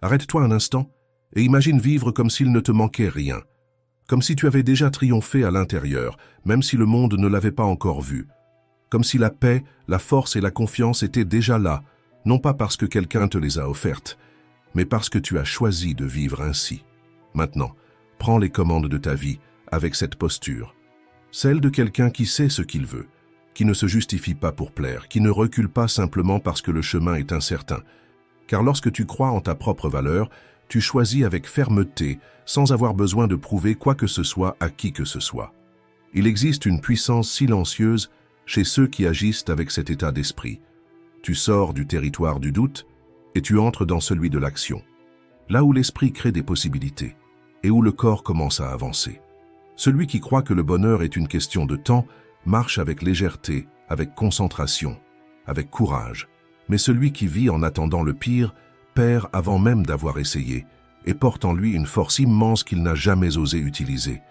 Arrête-toi un instant et imagine vivre comme s'il ne te manquait rien, comme si tu avais déjà triomphé à l'intérieur, même si le monde ne l'avait pas encore vu, comme si la paix, la force et la confiance étaient déjà là, non pas parce que quelqu'un te les a offertes, mais parce que tu as choisi de vivre ainsi. Maintenant, prends les commandes de ta vie avec cette posture, celle de quelqu'un qui sait ce qu'il veut, qui ne se justifie pas pour plaire, qui ne recule pas simplement parce que le chemin est incertain. Car lorsque tu crois en ta propre valeur, tu choisis avec fermeté, sans avoir besoin de prouver quoi que ce soit à qui que ce soit. Il existe une puissance silencieuse chez ceux qui agissent avec cet état d'esprit. Tu sors du territoire du doute et tu entres dans celui de l'action, là où l'esprit crée des possibilités et où le corps commence à avancer. Celui qui croit que le bonheur est une question de temps marche avec légèreté, avec concentration, avec courage. Mais celui qui vit en attendant le pire perd avant même d'avoir essayé et porte en lui une force immense qu'il n'a jamais osé utiliser.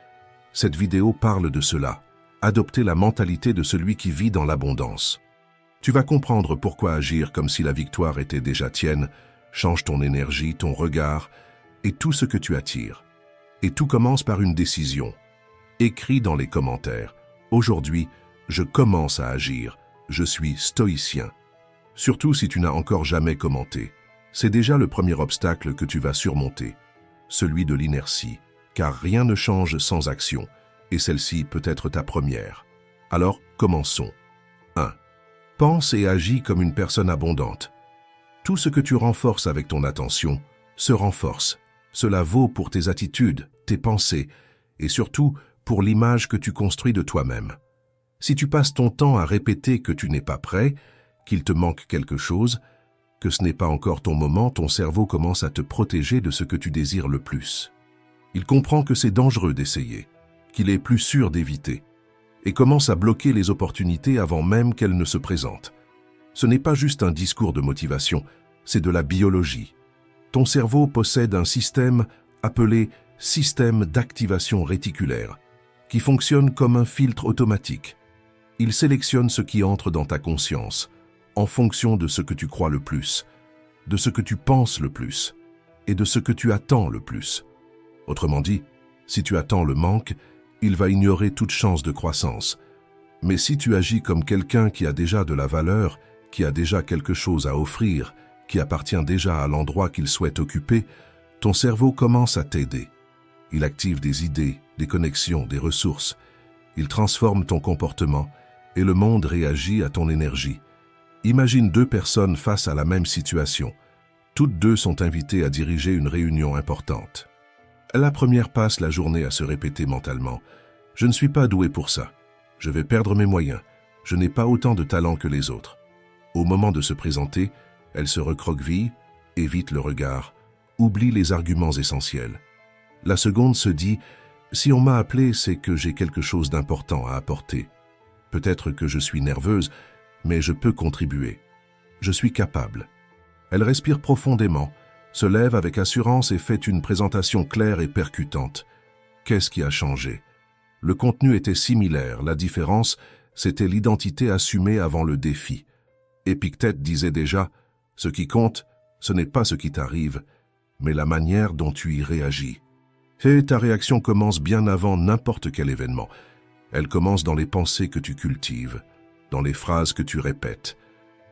Cette vidéo parle de cela. Adopter la mentalité de celui qui vit dans l'abondance. Tu vas comprendre pourquoi agir comme si la victoire était déjà tienne, change ton énergie, ton regard et tout ce que tu attires. Et tout commence par une décision. Écris dans les commentaires. Aujourd'hui, je commence à agir. Je suis stoïcien. Surtout si tu n'as encore jamais commenté. C'est déjà le premier obstacle que tu vas surmonter, celui de l'inertie, car rien ne change sans action, et celle-ci peut être ta première. Alors, commençons. 1. Pense et agis comme une personne abondante. Tout ce que tu renforces avec ton attention se renforce. Cela vaut pour tes attitudes, tes pensées, et surtout pour l'image que tu construis de toi-même. Si tu passes ton temps à répéter que tu n'es pas prêt, qu'il te manque quelque chose, que ce n'est pas encore ton moment, ton cerveau commence à te protéger de ce que tu désires le plus. Il comprend que c'est dangereux d'essayer, qu'il est plus sûr d'éviter, et commence à bloquer les opportunités avant même qu'elles ne se présentent. Ce n'est pas juste un discours de motivation, c'est de la biologie. Ton cerveau possède un système appelé système d'activation réticulaire, qui fonctionne comme un filtre automatique. Il sélectionne ce qui entre dans ta conscience, en fonction de ce que tu crois le plus, de ce que tu penses le plus, et de ce que tu attends le plus. Autrement dit, si tu attends le manque, il va ignorer toute chance de croissance. Mais si tu agis comme quelqu'un qui a déjà de la valeur, qui a déjà quelque chose à offrir, qui appartient déjà à l'endroit qu'il souhaite occuper, ton cerveau commence à t'aider. Il active des idées, des connexions, des ressources. Il transforme ton comportement et le monde réagit à ton énergie. Imagine deux personnes face à la même situation. Toutes deux sont invitées à diriger une réunion importante. La première passe la journée à se répéter mentalement « Je ne suis pas doué pour ça. Je vais perdre mes moyens. Je n'ai pas autant de talent que les autres. » Au moment de se présenter, elle se recroqueville, évite le regard, oublie les arguments essentiels. La seconde se dit « Si on m'a appelé, c'est que j'ai quelque chose d'important à apporter. Peut-être que je suis nerveuse, mais je peux contribuer. Je suis capable. » Elle respire profondément, se lève avec assurance et fait une présentation claire et percutante. Qu'est-ce qui a changé? Le contenu était similaire, la différence, c'était l'identité assumée avant le défi. Épictète disait déjà « Ce qui compte, ce n'est pas ce qui t'arrive, mais la manière dont tu y réagis. » Et ta réaction commence bien avant n'importe quel événement. Elle commence dans les pensées que tu cultives, dans les phrases que tu répètes,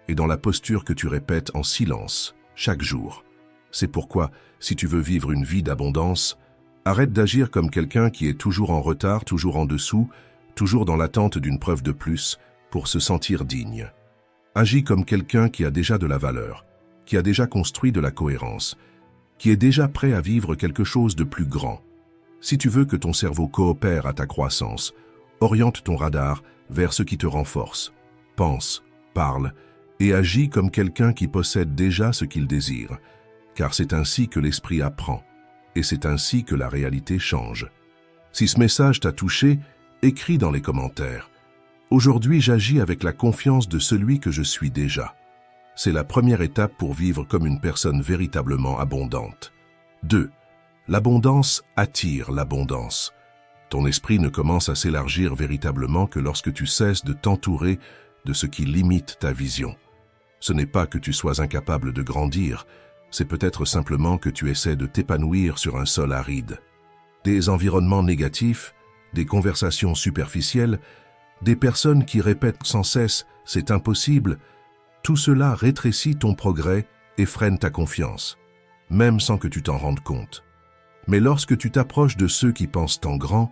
et dans la posture que tu répètes en silence, chaque jour. C'est pourquoi, si tu veux vivre une vie d'abondance, arrête d'agir comme quelqu'un qui est toujours en retard, toujours en dessous, toujours dans l'attente d'une preuve de plus, pour se sentir digne. Agis comme quelqu'un qui a déjà de la valeur, qui a déjà construit de la cohérence, qui est déjà prêt à vivre quelque chose de plus grand. Si tu veux que ton cerveau coopère à ta croissance, oriente ton radar vers ce qui te renforce. Pense, parle et agis comme quelqu'un qui possède déjà ce qu'il désire, car c'est ainsi que l'esprit apprend, et c'est ainsi que la réalité change. Si ce message t'a touché, écris dans les commentaires. Aujourd'hui, j'agis avec la confiance de celui que je suis déjà. C'est la première étape pour vivre comme une personne véritablement abondante. 2. L'abondance attire l'abondance. Ton esprit ne commence à s'élargir véritablement que lorsque tu cesses de t'entourer de ce qui limite ta vision. Ce n'est pas que tu sois incapable de grandir, c'est peut-être simplement que tu essaies de t'épanouir sur un sol aride. Des environnements négatifs, des conversations superficielles, des personnes qui répètent sans cesse « c'est impossible », tout cela rétrécit ton progrès et freine ta confiance, même sans que tu t'en rendes compte. Mais lorsque tu t'approches de ceux qui pensent en grand,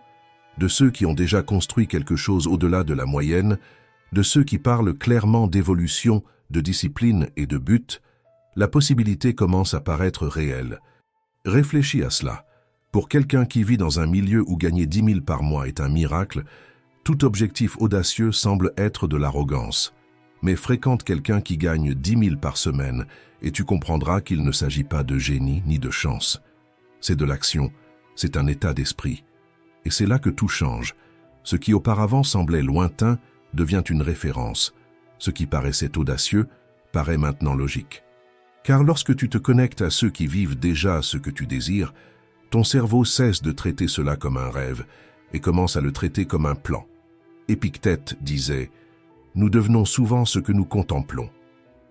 de ceux qui ont déjà construit quelque chose au-delà de la moyenne, de ceux qui parlent clairement d'évolution, de discipline et de but, la possibilité commence à paraître réelle. Réfléchis à cela. Pour quelqu'un qui vit dans un milieu où gagner 10 000 par mois est un miracle, tout objectif audacieux semble être de l'arrogance. Mais fréquente quelqu'un qui gagne 10 000 par semaine et tu comprendras qu'il ne s'agit pas de génie ni de chance. C'est de l'action, c'est un état d'esprit. Et c'est là que tout change. Ce qui auparavant semblait lointain devient une référence. Ce qui paraissait audacieux paraît maintenant logique. Car lorsque tu te connectes à ceux qui vivent déjà ce que tu désires, ton cerveau cesse de traiter cela comme un rêve et commence à le traiter comme un plan. Épictète disait « Nous devenons souvent ce que nous contemplons ».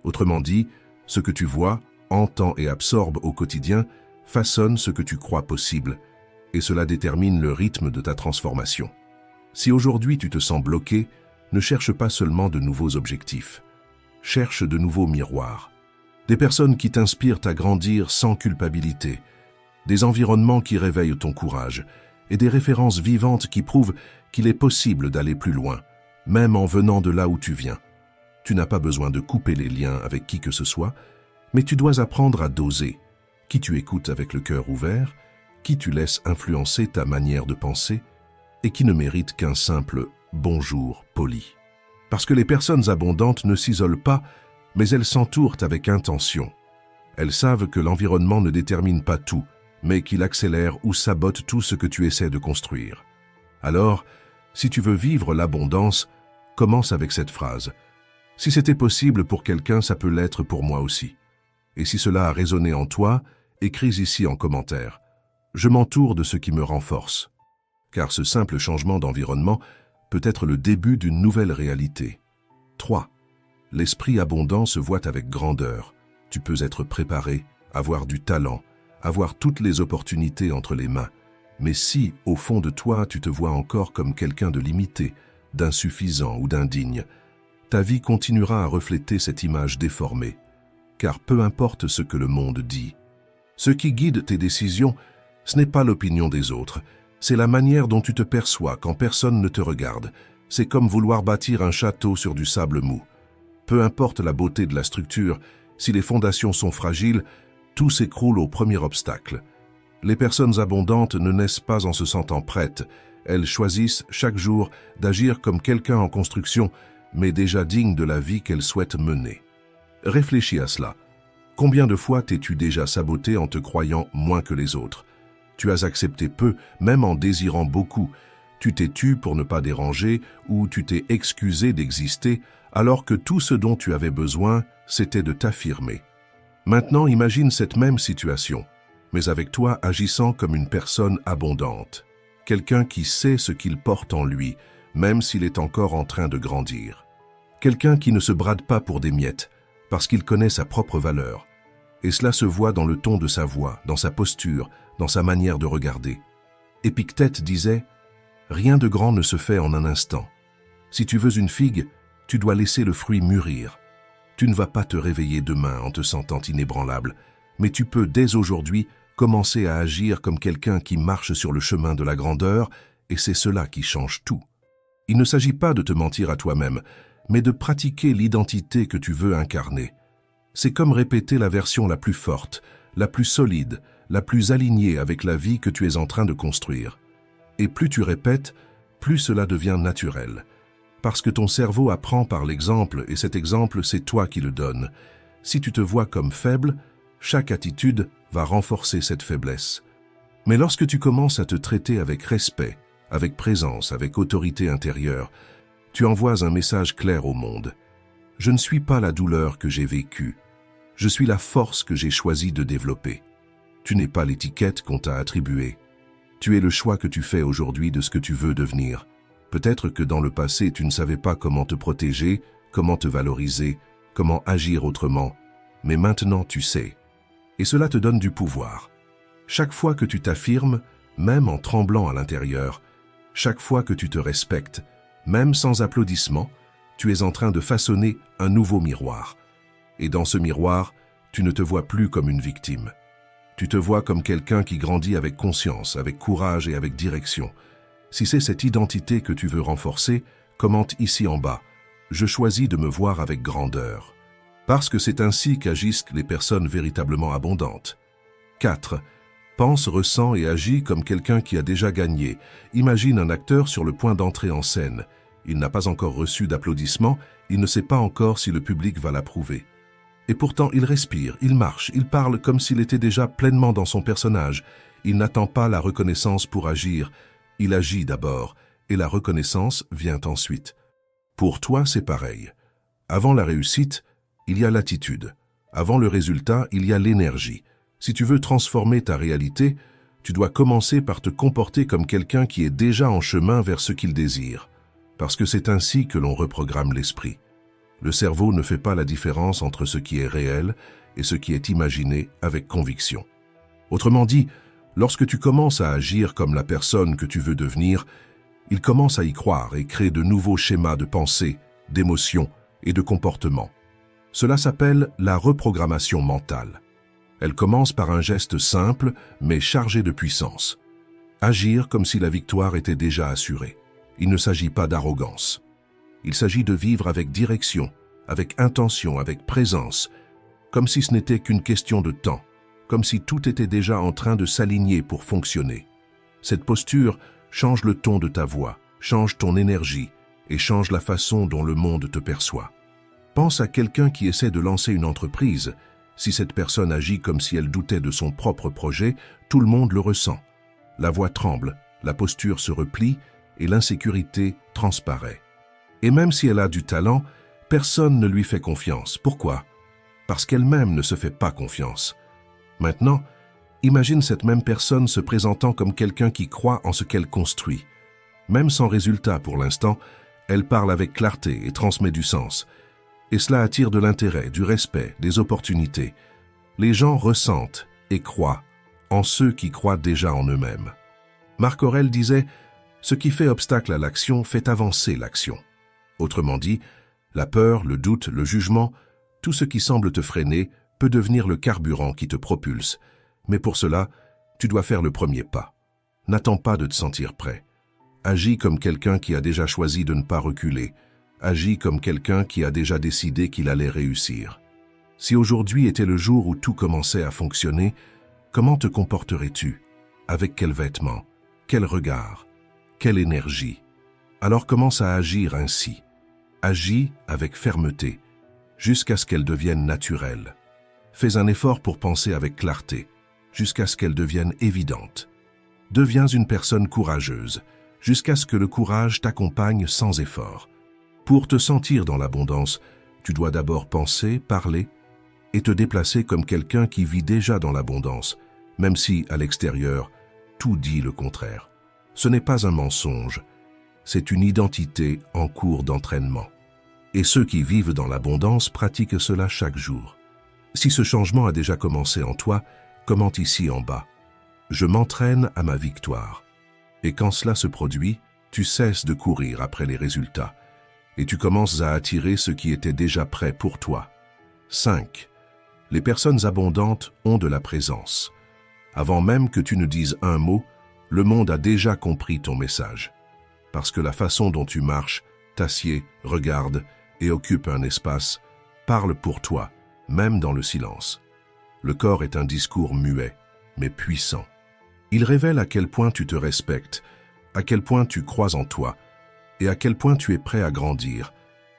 Autrement dit, ce que tu vois, entends et absorbes au quotidien façonne ce que tu crois possible, et cela détermine le rythme de ta transformation. Si aujourd'hui tu te sens bloqué, ne cherche pas seulement de nouveaux objectifs. Cherche de nouveaux miroirs. Des personnes qui t'inspirent à grandir sans culpabilité, des environnements qui réveillent ton courage, et des références vivantes qui prouvent qu'il est possible d'aller plus loin, même en venant de là où tu viens. Tu n'as pas besoin de couper les liens avec qui que ce soit, mais tu dois apprendre à doser. Qui tu écoutes avec le cœur ouvert, qui tu laisses influencer ta manière de penser, et qui ne mérite qu'un simple « bonjour » poli. Parce que les personnes abondantes ne s'isolent pas, mais elles s'entourent avec intention. Elles savent que l'environnement ne détermine pas tout, mais qu'il accélère ou sabote tout ce que tu essaies de construire. Alors, si tu veux vivre l'abondance, commence avec cette phrase. Si c'était possible pour quelqu'un, ça peut l'être pour moi aussi. Et si cela a résonné en toi, écris ici en commentaire. Je m'entoure de ce qui me renforce. Car ce simple changement d'environnement peut être le début d'une nouvelle réalité. 3. L'esprit abondant se voit avec grandeur. Tu peux être préparé, avoir du talent, avoir toutes les opportunités entre les mains. Mais si, au fond de toi, tu te vois encore comme quelqu'un de limité, d'insuffisant ou d'indigne, ta vie continuera à refléter cette image déformée. Car peu importe ce que le monde dit, ce qui guide tes décisions, ce n'est pas l'opinion des autres, c'est la manière dont tu te perçois quand personne ne te regarde. C'est comme vouloir bâtir un château sur du sable mou. Peu importe la beauté de la structure, si les fondations sont fragiles, tout s'écroule au premier obstacle. Les personnes abondantes ne naissent pas en se sentant prêtes. Elles choisissent chaque jour d'agir comme quelqu'un en construction, mais déjà digne de la vie qu'elles souhaitent mener. Réfléchis à cela. Combien de fois t'es-tu déjà saboté en te croyant moins que les autres? Tu as accepté peu, même en désirant beaucoup. Tu t'es tu pour ne pas déranger ou tu t'es excusé d'exister alors que tout ce dont tu avais besoin, c'était de t'affirmer. Maintenant, imagine cette même situation, mais avec toi agissant comme une personne abondante. Quelqu'un qui sait ce qu'il porte en lui, même s'il est encore en train de grandir. Quelqu'un qui ne se brade pas pour des miettes, parce qu'il connaît sa propre valeur. Et cela se voit dans le ton de sa voix, dans sa posture, dans sa manière de regarder. Épictète disait « Rien de grand ne se fait en un instant. Si tu veux une figue, tu dois laisser le fruit mûrir. Tu ne vas pas te réveiller demain en te sentant inébranlable, mais tu peux dès aujourd'hui commencer à agir comme quelqu'un qui marche sur le chemin de la grandeur, et c'est cela qui change tout. Il ne s'agit pas de te mentir à toi-même, mais de pratiquer l'identité que tu veux incarner. C'est comme répéter la version la plus forte, la plus solide, la plus alignée avec la vie que tu es en train de construire. Et plus tu répètes, plus cela devient naturel. Parce que ton cerveau apprend par l'exemple, et cet exemple, c'est toi qui le donnes. Si tu te vois comme faible, chaque attitude va renforcer cette faiblesse. Mais lorsque tu commences à te traiter avec respect, avec présence, avec autorité intérieure, tu envoies un message clair au monde. Je ne suis pas la douleur que j'ai vécue. Je suis la force que j'ai choisi de développer. Tu n'es pas l'étiquette qu'on t'a attribuée. Tu es le choix que tu fais aujourd'hui de ce que tu veux devenir. Peut-être que dans le passé, tu ne savais pas comment te protéger, comment te valoriser, comment agir autrement. Mais maintenant, tu sais. Et cela te donne du pouvoir. Chaque fois que tu t'affirmes, même en tremblant à l'intérieur, chaque fois que tu te respectes, même sans applaudissements, tu es en train de façonner un nouveau miroir. Et dans ce miroir, tu ne te vois plus comme une victime. Tu te vois comme quelqu'un qui grandit avec conscience, avec courage et avec direction. Si c'est cette identité que tu veux renforcer, commente ici en bas. Je choisis de me voir avec grandeur. Parce que c'est ainsi qu'agissent les personnes véritablement abondantes. 4. Pense, ressens et agis comme quelqu'un qui a déjà gagné. Imagine un acteur sur le point d'entrer en scène. Il n'a pas encore reçu d'applaudissements, il ne sait pas encore si le public va l'approuver. Et pourtant, il respire, il marche, il parle comme s'il était déjà pleinement dans son personnage. Il n'attend pas la reconnaissance pour agir. Il agit d'abord, et la reconnaissance vient ensuite. Pour toi, c'est pareil. Avant la réussite, il y a l'attitude. Avant le résultat, il y a l'énergie. Si tu veux transformer ta réalité, tu dois commencer par te comporter comme quelqu'un qui est déjà en chemin vers ce qu'il désire. Parce que c'est ainsi que l'on reprogramme l'esprit. Le cerveau ne fait pas la différence entre ce qui est réel et ce qui est imaginé avec conviction. Autrement dit, lorsque tu commences à agir comme la personne que tu veux devenir, il commence à y croire et crée de nouveaux schémas de pensée, d'émotion et de comportement. Cela s'appelle la reprogrammation mentale. Elle commence par un geste simple mais chargé de puissance. Agir comme si la victoire était déjà assurée. Il ne s'agit pas d'arrogance. Il s'agit de vivre avec direction, avec intention, avec présence, comme si ce n'était qu'une question de temps, comme si tout était déjà en train de s'aligner pour fonctionner. Cette posture change le ton de ta voix, change ton énergie et change la façon dont le monde te perçoit. Pense à quelqu'un qui essaie de lancer une entreprise. Si cette personne agit comme si elle doutait de son propre projet, tout le monde le ressent. La voix tremble, la posture se replie et l'insécurité transparaît. Et même si elle a du talent, personne ne lui fait confiance. Pourquoi? Parce qu'elle-même ne se fait pas confiance. Maintenant, imagine cette même personne se présentant comme quelqu'un qui croit en ce qu'elle construit. Même sans résultat pour l'instant, elle parle avec clarté et transmet du sens. Et cela attire de l'intérêt, du respect, des opportunités. Les gens ressentent et croient en ceux qui croient déjà en eux-mêmes. Marc Aurèle disait « Ce qui fait obstacle à l'action fait avancer l'action ». Autrement dit, la peur, le doute, le jugement, tout ce qui semble te freiner peut devenir le carburant qui te propulse. Mais pour cela, tu dois faire le premier pas. N'attends pas de te sentir prêt. Agis comme quelqu'un qui a déjà choisi de ne pas reculer. Agis comme quelqu'un qui a déjà décidé qu'il allait réussir. Si aujourd'hui était le jour où tout commençait à fonctionner, comment te comporterais-tu? Avec quels vêtements? Quel regard? Quelle énergie? Alors commence à agir ainsi. Agis avec fermeté, jusqu'à ce qu'elle devienne naturelle. Fais un effort pour penser avec clarté, jusqu'à ce qu'elle devienne évidente. Deviens une personne courageuse, jusqu'à ce que le courage t'accompagne sans effort. Pour te sentir dans l'abondance, tu dois d'abord penser, parler et te déplacer comme quelqu'un qui vit déjà dans l'abondance, même si, à l'extérieur, tout dit le contraire. Ce n'est pas un mensonge, c'est une identité en cours d'entraînement. Et ceux qui vivent dans l'abondance pratiquent cela chaque jour. Si ce changement a déjà commencé en toi, commente ici en bas. Je m'entraîne à ma victoire. Et quand cela se produit, tu cesses de courir après les résultats et tu commences à attirer ce qui était déjà prêt pour toi. 5. Les personnes abondantes ont de la présence. Avant même que tu ne dises un mot, le monde a déjà compris ton message. Parce que la façon dont tu marches, t'assieds, regardes et occupes un espace, parle pour toi, même dans le silence. Le corps est un discours muet, mais puissant. Il révèle à quel point tu te respectes, à quel point tu crois en toi, et à quel point tu es prêt à grandir.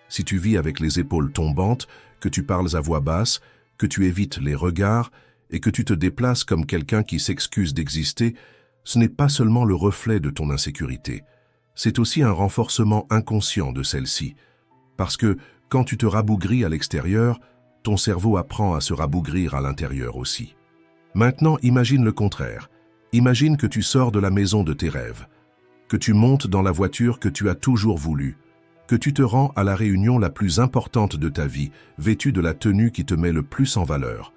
Si tu vis avec les épaules tombantes, que tu parles à voix basse, que tu évites les regards et que tu te déplaces comme quelqu'un qui s'excuse d'exister, ce n'est pas seulement le reflet de ton insécurité, c'est aussi un renforcement inconscient de celle-ci. Parce que quand tu te rabougris à l'extérieur, ton cerveau apprend à se rabougrir à l'intérieur aussi. Maintenant, imagine le contraire. Imagine que tu sors de la maison de tes rêves, que tu montes dans la voiture que tu as toujours voulu, que tu te rends à la réunion la plus importante de ta vie, vêtu de la tenue qui te met le plus en valeur.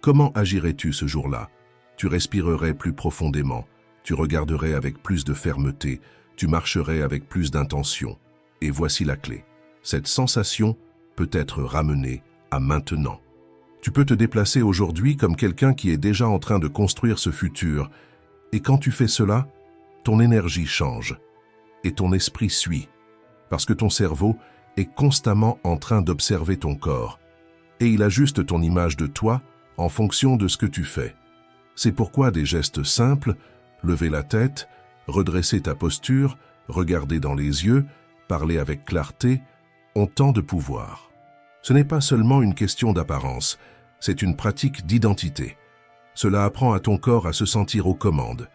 comment agirais-tu ce jour-là? Tu respirerais plus profondément, tu regarderais avec plus de fermeté, tu marcherais avec plus d'intention. Et voici la clé. Cette sensation peut être ramenée à maintenant. Tu peux te déplacer aujourd'hui comme quelqu'un qui est déjà en train de construire ce futur. Et quand tu fais cela, ton énergie change et ton esprit suit. Parce que ton cerveau est constamment en train d'observer ton corps. Et il ajuste ton image de toi en fonction de ce que tu fais. C'est pourquoi des gestes simples, lever la tête, redresser ta posture, regarder dans les yeux, parler avec clarté, ont tant de pouvoir. Ce n'est pas seulement une question d'apparence, c'est une pratique d'identité. Cela apprend à ton corps à se sentir aux commandes.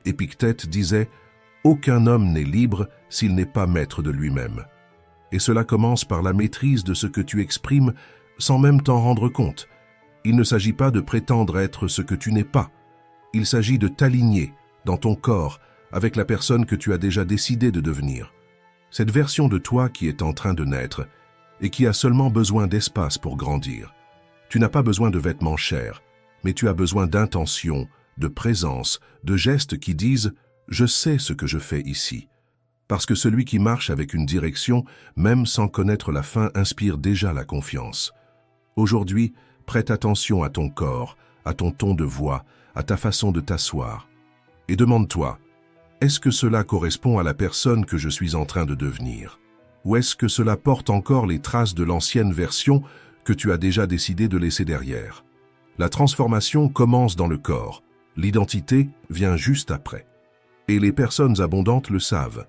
Épictète disait « Aucun homme n'est libre s'il n'est pas maître de lui-même ». Et cela commence par la maîtrise de ce que tu exprimes sans même t'en rendre compte. Il ne s'agit pas de prétendre être ce que tu n'es pas. Il s'agit de t'aligner dans ton corps avec la personne que tu as déjà décidé de devenir. Cette version de toi qui est en train de naître et qui a seulement besoin d'espace pour grandir. Tu n'as pas besoin de vêtements chers, mais tu as besoin d'intention, de présence, de gestes qui disent « Je sais ce que je fais ici ». Parce que celui qui marche avec une direction, même sans connaître la fin, inspire déjà la confiance. Aujourd'hui, prête attention à ton corps, à ton ton de voix, à ta façon de t'asseoir. Et demande-toi, est-ce que cela correspond à la personne que je suis en train de devenir? Ou est-ce que cela porte encore les traces de l'ancienne version que tu as déjà décidé de laisser derrière? La transformation commence dans le corps, l'identité vient juste après. Et les personnes abondantes le savent.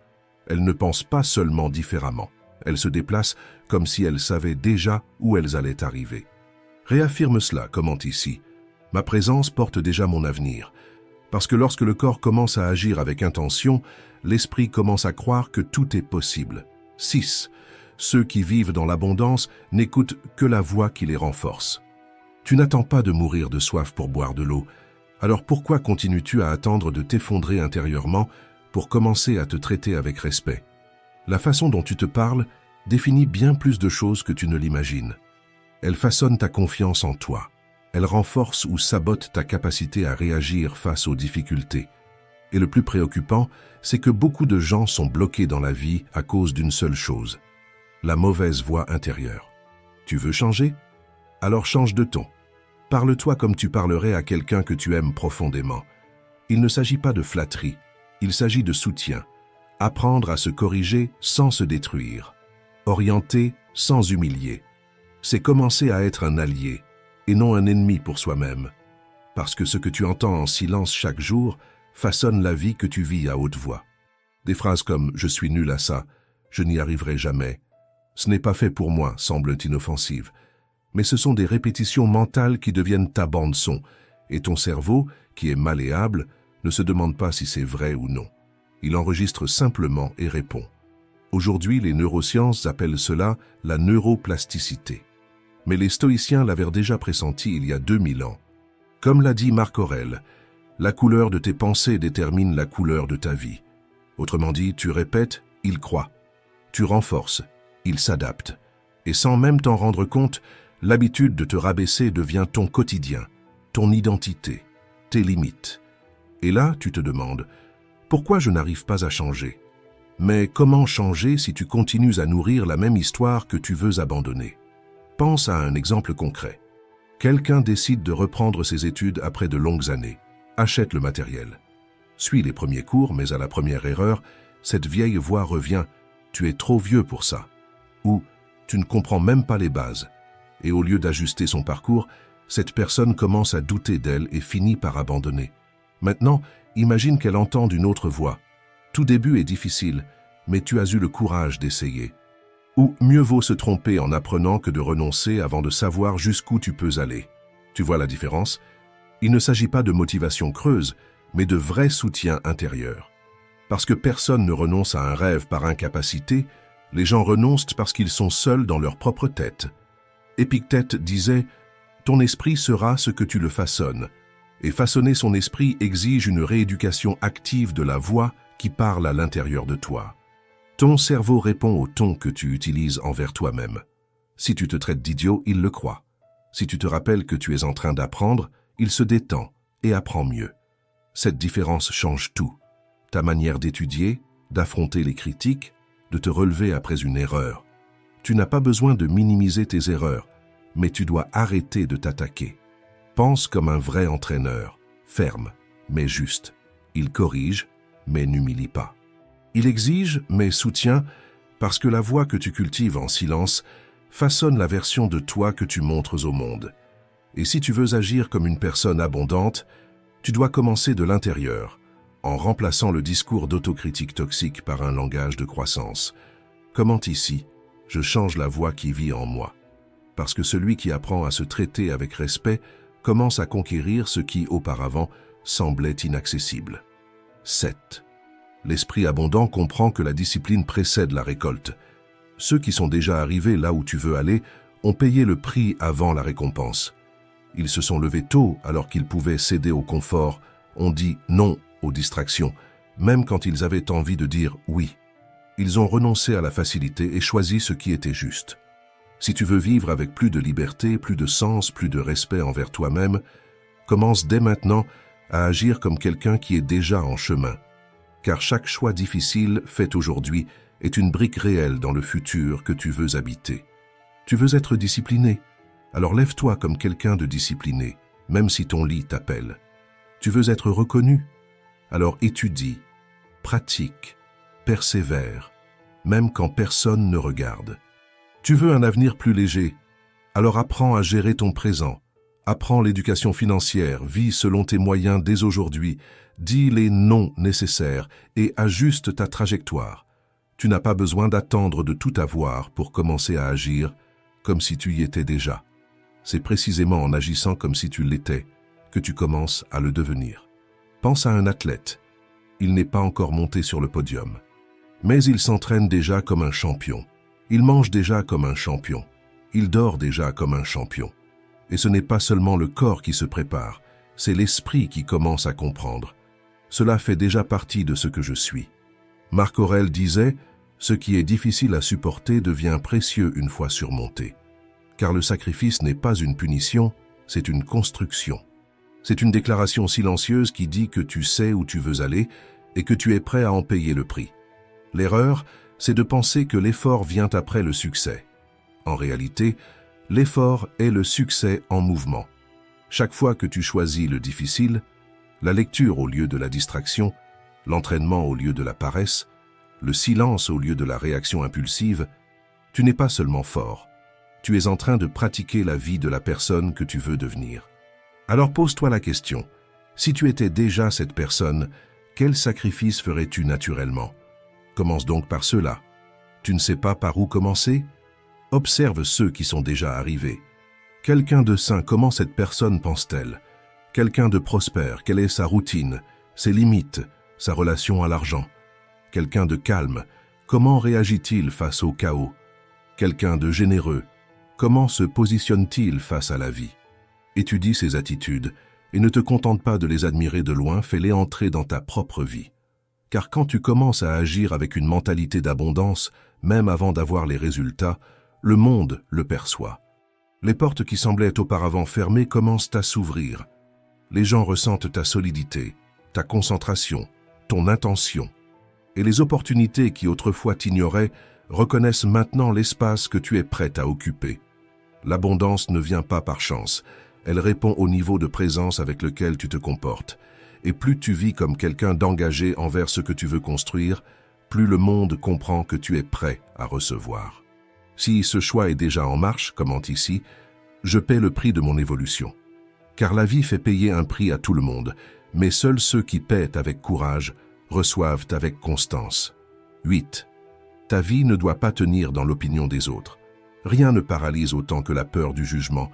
Elles ne pensent pas seulement différemment, elles se déplacent comme si elles savaient déjà où elles allaient arriver. Réaffirme cela, commente ici. Ma présence porte déjà mon avenir. Parce que lorsque le corps commence à agir avec intention, l'esprit commence à croire que tout est possible. 6. Ceux qui vivent dans l'abondance n'écoutent que la voix qui les renforce. Tu n'attends pas de mourir de soif pour boire de l'eau. Alors pourquoi continues-tu à attendre de t'effondrer intérieurement pour commencer à te traiter avec respect? La façon dont tu te parles définit bien plus de choses que tu ne l'imagines. Elle façonne ta confiance en toi. Elle renforce ou sabote ta capacité à réagir face aux difficultés. Et le plus préoccupant, c'est que beaucoup de gens sont bloqués dans la vie à cause d'une seule chose, la mauvaise voix intérieure. Tu veux changer? Alors change de ton. Parle-toi comme tu parlerais à quelqu'un que tu aimes profondément. Il ne s'agit pas de flatterie, il s'agit de soutien. Apprendre à se corriger sans se détruire. Orienter sans humilier. C'est commencer à être un allié et non un ennemi pour soi-même. Parce que ce que tu entends en silence chaque jour façonne la vie que tu vis à haute voix. Des phrases comme « je suis nul à ça »,« je n'y arriverai jamais »,« ce n'est pas fait pour moi » semblent inoffensives. Mais ce sont des répétitions mentales qui deviennent ta bande-son, et ton cerveau, qui est malléable, ne se demande pas si c'est vrai ou non. Il enregistre simplement et répond. Aujourd'hui, les neurosciences appellent cela la neuroplasticité. Mais les stoïciens l'avaient déjà pressenti il y a 2000 ans. Comme l'a dit Marc Aurèle, la couleur de tes pensées détermine la couleur de ta vie. Autrement dit, tu répètes, il croit. Tu renforces, il s'adapte. Et sans même t'en rendre compte, l'habitude de te rabaisser devient ton quotidien, ton identité, tes limites. Et là, tu te demandes, pourquoi je n'arrive pas à changer? Mais comment changer si tu continues à nourrir la même histoire que tu veux abandonner? Pense à un exemple concret. Quelqu'un décide de reprendre ses études après de longues années. Achète le matériel. Suis les premiers cours, mais à la première erreur, cette vieille voix revient « Tu es trop vieux pour ça » ou « Tu ne comprends même pas les bases ». Et au lieu d'ajuster son parcours, cette personne commence à douter d'elle et finit par abandonner. Maintenant, imagine qu'elle entende une autre voix. Tout début est difficile, mais tu as eu le courage d'essayer. Ou mieux vaut se tromper en apprenant que de renoncer avant de savoir jusqu'où tu peux aller. Tu vois la différence? Il ne s'agit pas de motivation creuse, mais de vrai soutien intérieur. Parce que personne ne renonce à un rêve par incapacité, les gens renoncent parce qu'ils sont seuls dans leur propre tête. Épictète disait « Ton esprit sera ce que tu le façonnes ». Et façonner son esprit exige une rééducation active de la voix qui parle à l'intérieur de toi. Ton cerveau répond au ton que tu utilises envers toi-même. Si tu te traites d'idiot, il le croit. Si tu te rappelles que tu es en train d'apprendre, il se détend et apprend mieux. Cette différence change tout. Ta manière d'étudier, d'affronter les critiques, de te relever après une erreur. Tu n'as pas besoin de minimiser tes erreurs, mais tu dois arrêter de t'attaquer. Pense comme un vrai entraîneur, ferme, mais juste. Il corrige, mais n'humilie pas. Il exige, mais soutient, parce que la voix que tu cultives en silence façonne la version de toi que tu montres au monde. Et si tu veux agir comme une personne abondante, tu dois commencer de l'intérieur, en remplaçant le discours d'autocritique toxique par un langage de croissance. Comment ici, je change la voix qui vit en moi. Parce que celui qui apprend à se traiter avec respect commence à conquérir ce qui, auparavant, semblait inaccessible. 7. L'esprit abondant comprend que la discipline précède la récolte. Ceux qui sont déjà arrivés là où tu veux aller ont payé le prix avant la récompense. Ils se sont levés tôt alors qu'ils pouvaient céder au confort, ont dit non aux distractions, même quand ils avaient envie de dire oui. Ils ont renoncé à la facilité et choisi ce qui était juste. Si tu veux vivre avec plus de liberté, plus de sens, plus de respect envers toi-même, commence dès maintenant à agir comme quelqu'un qui est déjà en chemin. Car chaque choix difficile fait aujourd'hui est une brique réelle dans le futur que tu veux habiter. Tu veux être discipliné, alors lève-toi comme quelqu'un de discipliné, même si ton lit t'appelle. Tu veux être reconnu, alors étudie, pratique, persévère, même quand personne ne regarde. Tu veux un avenir plus léger, alors apprends à gérer ton présent. Apprends l'éducation financière, vis selon tes moyens dès aujourd'hui, dis les non nécessaires et ajuste ta trajectoire. Tu n'as pas besoin d'attendre de tout avoir pour commencer à agir comme si tu y étais déjà. C'est précisément en agissant comme si tu l'étais que tu commences à le devenir. Pense à un athlète. Il n'est pas encore monté sur le podium, mais il s'entraîne déjà comme un champion. Il mange déjà comme un champion. Il dort déjà comme un champion. Et ce n'est pas seulement le corps qui se prépare, c'est l'esprit qui commence à comprendre. Cela fait déjà partie de ce que je suis. Marc Aurèle disait « Ce qui est difficile à supporter devient précieux une fois surmonté. » Car le sacrifice n'est pas une punition, c'est une construction. C'est une déclaration silencieuse qui dit que tu sais où tu veux aller et que tu es prêt à en payer le prix. L'erreur, c'est de penser que l'effort vient après le succès. En réalité, l'effort est le succès en mouvement. Chaque fois que tu choisis le difficile, la lecture au lieu de la distraction, l'entraînement au lieu de la paresse, le silence au lieu de la réaction impulsive, tu n'es pas seulement fort, tu es en train de pratiquer la vie de la personne que tu veux devenir. Alors pose-toi la question, si tu étais déjà cette personne, quel sacrifice ferais-tu naturellement? Commence donc par cela. Tu ne sais pas par où commencer? Observe ceux qui sont déjà arrivés. Quelqu'un de sain, comment cette personne pense-t-elle? Quelqu'un de prospère, quelle est sa routine, ses limites, sa relation à l'argent? Quelqu'un de calme, comment réagit-il face au chaos? Quelqu'un de généreux, comment se positionne-t-il face à la vie? Étudie ses attitudes et ne te contente pas de les admirer de loin, fais-les entrer dans ta propre vie. Car quand tu commences à agir avec une mentalité d'abondance, même avant d'avoir les résultats, le monde le perçoit. Les portes qui semblaient auparavant fermées commencent à s'ouvrir. Les gens ressentent ta solidité, ta concentration, ton intention. Et les opportunités qui autrefois t'ignoraient reconnaissent maintenant l'espace que tu es prêt à occuper. L'abondance ne vient pas par chance, elle répond au niveau de présence avec lequel tu te comportes. Et plus tu vis comme quelqu'un d'engagé envers ce que tu veux construire, plus le monde comprend que tu es prêt à recevoir. Si ce choix est déjà en marche, commente ici, je paie le prix de mon évolution. Car la vie fait payer un prix à tout le monde, mais seuls ceux qui paient avec courage reçoivent avec constance. 8. Ta vie ne doit pas tenir dans l'opinion des autres. Rien ne paralyse autant que la peur du jugement.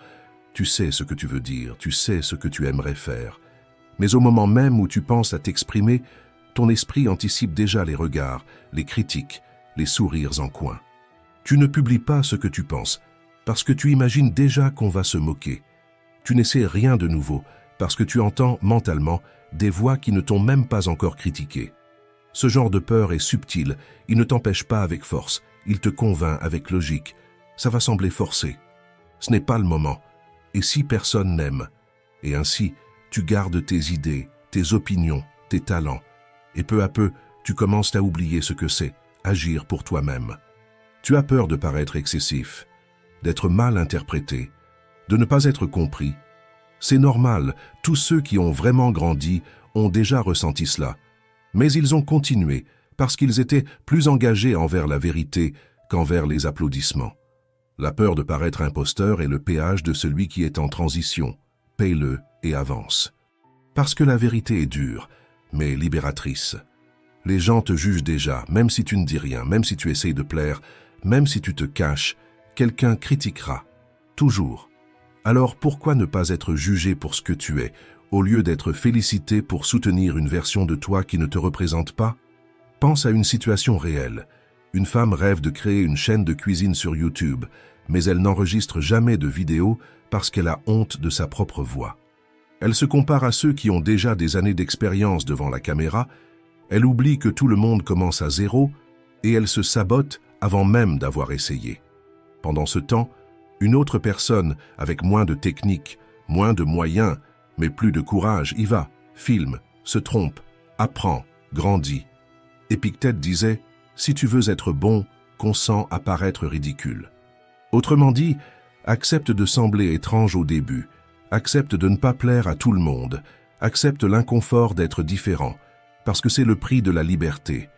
Tu sais ce que tu veux dire, tu sais ce que tu aimerais faire. Mais au moment même où tu penses à t'exprimer, ton esprit anticipe déjà les regards, les critiques, les sourires en coin. Tu ne publies pas ce que tu penses, parce que tu imagines déjà qu'on va se moquer. Tu n'essaies rien de nouveau, parce que tu entends mentalement des voix qui ne t'ont même pas encore critiqué. Ce genre de peur est subtil, il ne t'empêche pas avec force, il te convainc avec logique. Ça va sembler forcé. Ce n'est pas le moment. Et si personne n'aime? Et ainsi, tu gardes tes idées, tes opinions, tes talents. Et peu à peu, tu commences à oublier ce que c'est, agir pour toi-même. Tu as peur de paraître excessif, d'être mal interprété, de ne pas être compris. C'est normal, tous ceux qui ont vraiment grandi ont déjà ressenti cela. Mais ils ont continué parce qu'ils étaient plus engagés envers la vérité qu'envers les applaudissements. La peur de paraître imposteur est le péage de celui qui est en transition. Paye-le et avance. Parce que la vérité est dure, mais libératrice. Les gens te jugent déjà, même si tu ne dis rien, même si tu essayes de plaire, même si tu te caches, quelqu'un critiquera. Toujours. Alors pourquoi ne pas être jugé pour ce que tu es, au lieu d'être félicité pour soutenir une version de toi qui ne te représente pas? Pense à une situation réelle. Une femme rêve de créer une chaîne de cuisine sur YouTube, mais elle n'enregistre jamais de vidéo parce qu'elle a honte de sa propre voix. Elle se compare à ceux qui ont déjà des années d'expérience devant la caméra, elle oublie que tout le monde commence à zéro et elle se sabote avant même d'avoir essayé. Pendant ce temps, une autre personne, avec moins de technique, moins de moyens, mais plus de courage, y va, filme, se trompe, apprend, grandit. Épictète disait « Si tu veux être bon, consens à paraître ridicule ». Autrement dit, accepte de sembler étrange au début, accepte de ne pas plaire à tout le monde, accepte l'inconfort d'être différent, parce que c'est le prix de la liberté.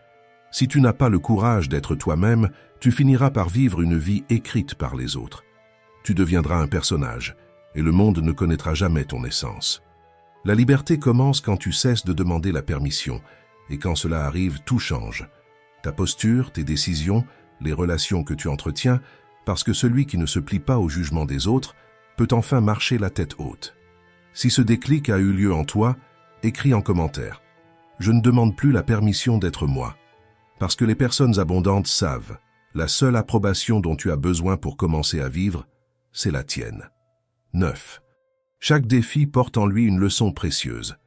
Si tu n'as pas le courage d'être toi-même, tu finiras par vivre une vie écrite par les autres. Tu deviendras un personnage, et le monde ne connaîtra jamais ton essence. La liberté commence quand tu cesses de demander la permission, et quand cela arrive, tout change. Ta posture, tes décisions, les relations que tu entretiens, parce que celui qui ne se plie pas au jugement des autres peut enfin marcher la tête haute. Si ce déclic a eu lieu en toi, écris en commentaire. Je ne demande plus la permission d'être moi. Parce que les personnes abondantes savent, la seule approbation dont tu as besoin pour commencer à vivre, c'est la tienne. 9. Chaque défi porte en lui une leçon précieuse.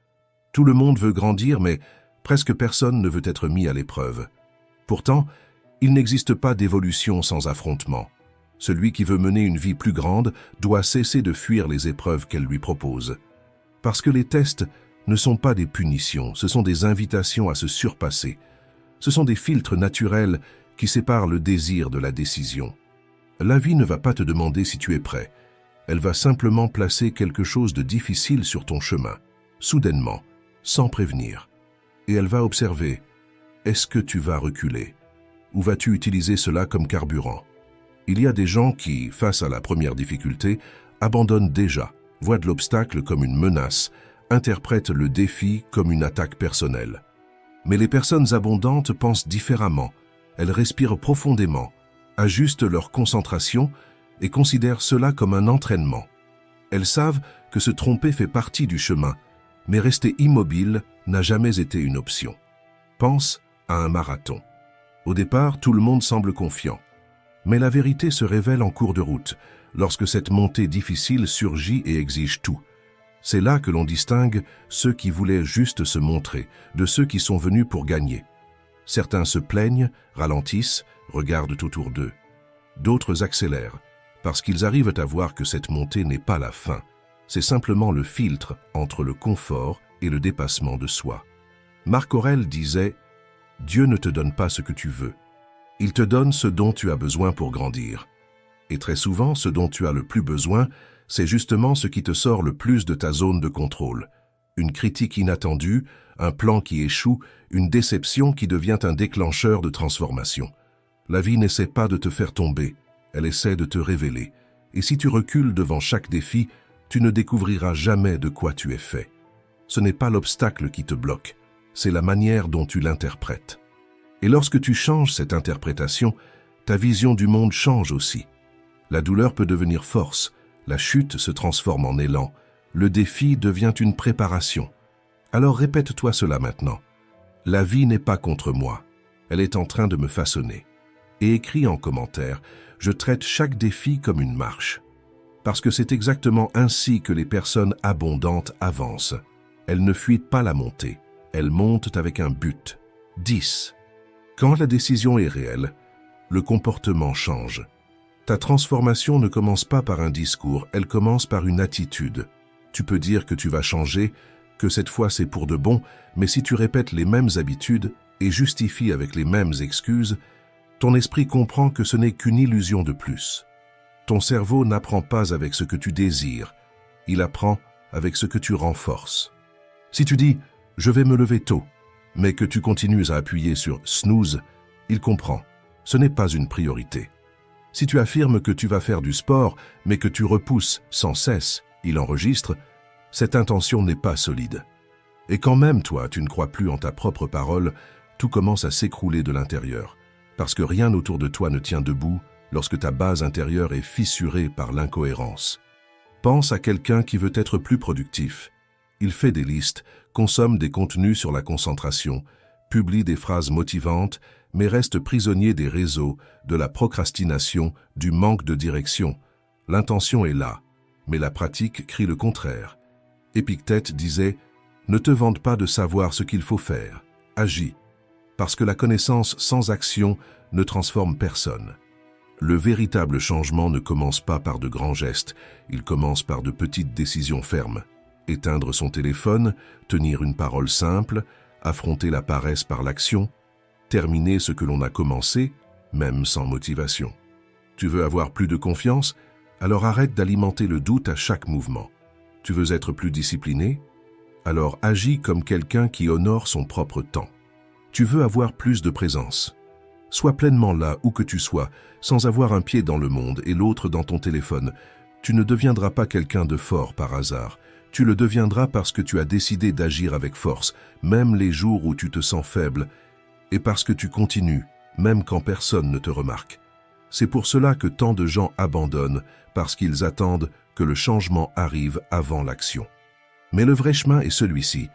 Tout le monde veut grandir, mais presque personne ne veut être mis à l'épreuve. Pourtant, il n'existe pas d'évolution sans affrontement. Celui qui veut mener une vie plus grande doit cesser de fuir les épreuves qu'elle lui propose. Parce que les tests ne sont pas des punitions, ce sont des invitations à se surpasser. Ce sont des filtres naturels qui séparent le désir de la décision. La vie ne va pas te demander si tu es prêt. Elle va simplement placer quelque chose de difficile sur ton chemin, soudainement, sans prévenir. Et elle va observer, est-ce que tu vas reculer? Ou vas-tu utiliser cela comme carburant? Il y a des gens qui, face à la première difficulté, abandonnent déjà, voient de l'obstacle comme une menace, interprètent le défi comme une attaque personnelle. Mais les personnes abondantes pensent différemment. Elles respirent profondément, ajustent leur concentration et considèrent cela comme un entraînement. Elles savent que se tromper fait partie du chemin, mais rester immobile n'a jamais été une option. Pense à un marathon. Au départ, tout le monde semble confiant. Mais la vérité se révèle en cours de route, lorsque cette montée difficile surgit et exige tout. C'est là que l'on distingue ceux qui voulaient juste se montrer, de ceux qui sont venus pour gagner. Certains se plaignent, ralentissent, regardent autour d'eux. D'autres accélèrent, parce qu'ils arrivent à voir que cette montée n'est pas la fin. C'est simplement le filtre entre le confort et le dépassement de soi. Marc Aurèle disait « Dieu ne te donne pas ce que tu veux. Il te donne ce dont tu as besoin pour grandir. » Et très souvent, ce dont tu as le plus besoin, c'est justement ce qui te sort le plus de ta zone de contrôle. Une critique inattendue, un plan qui échoue, une déception qui devient un déclencheur de transformation. La vie n'essaie pas de te faire tomber, elle essaie de te révéler. Et si tu recules devant chaque défi, tu ne découvriras jamais de quoi tu es fait. Ce n'est pas l'obstacle qui te bloque, c'est la manière dont tu l'interprètes. Et lorsque tu changes cette interprétation, ta vision du monde change aussi. La douleur peut devenir force, la chute se transforme en élan, le défi devient une préparation. Alors répète-toi cela maintenant. La vie n'est pas contre moi, elle est en train de me façonner. Et écris en commentaire, je traite chaque défi comme une marche. Parce que c'est exactement ainsi que les personnes abondantes avancent. Elles ne fuient pas la montée, elles montent avec un but. 10. Quand la décision est réelle, le comportement change. Ta transformation ne commence pas par un discours, elle commence par une attitude. Tu peux dire que tu vas changer, que cette fois c'est pour de bon, mais si tu répètes les mêmes habitudes et justifies avec les mêmes excuses, ton esprit comprend que ce n'est qu'une illusion de plus. Ton cerveau n'apprend pas avec ce que tu désires, il apprend avec ce que tu renforces. Si tu dis « je vais me lever tôt », mais que tu continues à appuyer sur « snooze », il comprend. Ce n'est pas une priorité. Si tu affirmes que tu vas faire du sport, mais que tu repousses sans cesse, il enregistre, cette intention n'est pas solide. Et quand même, toi, tu ne crois plus en ta propre parole, tout commence à s'écrouler de l'intérieur, parce que rien autour de toi ne tient debout lorsque ta base intérieure est fissurée par l'incohérence. Pense à quelqu'un qui veut être plus productif. Il fait des listes, consomme des contenus sur la concentration, publie des phrases motivantes, mais reste prisonnier des réseaux, de la procrastination, du manque de direction. L'intention est là, mais la pratique crie le contraire. Épictète disait « Ne te vante pas de savoir ce qu'il faut faire, agis ». Parce que la connaissance sans action ne transforme personne. Le véritable changement ne commence pas par de grands gestes, il commence par de petites décisions fermes. Éteindre son téléphone, tenir une parole simple, affronter la paresse par l'action, terminer ce que l'on a commencé, même sans motivation. Tu veux avoir plus de confiance? Alors arrête d'alimenter le doute à chaque mouvement. Tu veux être plus discipliné? Alors agis comme quelqu'un qui honore son propre temps. Tu veux avoir plus de présence. Sois pleinement là où que tu sois, sans avoir un pied dans le monde et l'autre dans ton téléphone. Tu ne deviendras pas quelqu'un de fort par hasard. Tu le deviendras parce que tu as décidé d'agir avec force, même les jours où tu te sens faible, et parce que tu continues, même quand personne ne te remarque. C'est pour cela que tant de gens abandonnent, parce qu'ils attendent que le changement arrive avant l'action. Mais le vrai chemin est celui-ci.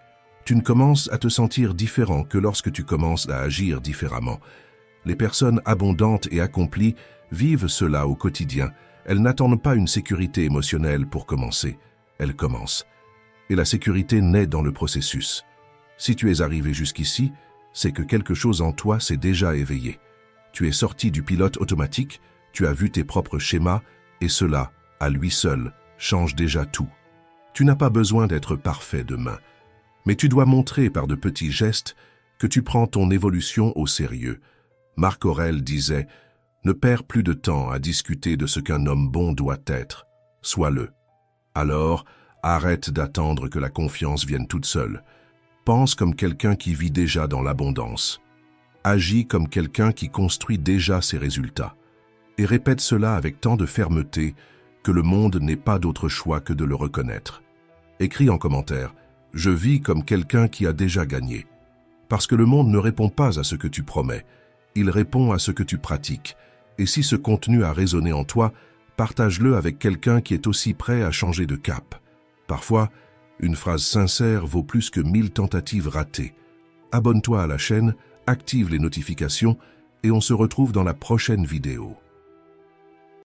Tu ne commences à te sentir différent que lorsque tu commences à agir différemment. Les personnes abondantes et accomplies vivent cela au quotidien. Elles n'attendent pas une sécurité émotionnelle pour commencer. Elles commencent. Et la sécurité naît dans le processus. Si tu es arrivé jusqu'ici, c'est que quelque chose en toi s'est déjà éveillé. Tu es sorti du pilote automatique, tu as vu tes propres schémas, et cela, à lui seul, change déjà tout. Tu n'as pas besoin d'être parfait demain. Mais tu dois montrer par de petits gestes que tu prends ton évolution au sérieux. Marc Aurèle disait « Ne perds plus de temps à discuter de ce qu'un homme bon doit être. Sois-le. Alors, arrête d'attendre que la confiance vienne toute seule. Pense comme quelqu'un qui vit déjà dans l'abondance. Agis comme quelqu'un qui construit déjà ses résultats. Et répète cela avec tant de fermeté que le monde n'ait pas d'autre choix que de le reconnaître. Écris en commentaire « Je vis comme quelqu'un qui a déjà gagné ». Parce que le monde ne répond pas à ce que tu promets, il répond à ce que tu pratiques. Et si ce contenu a résonné en toi, partage-le avec quelqu'un qui est aussi prêt à changer de cap. Parfois, une phrase sincère vaut plus que 1000 tentatives ratées. Abonne-toi à la chaîne, active les notifications et on se retrouve dans la prochaine vidéo.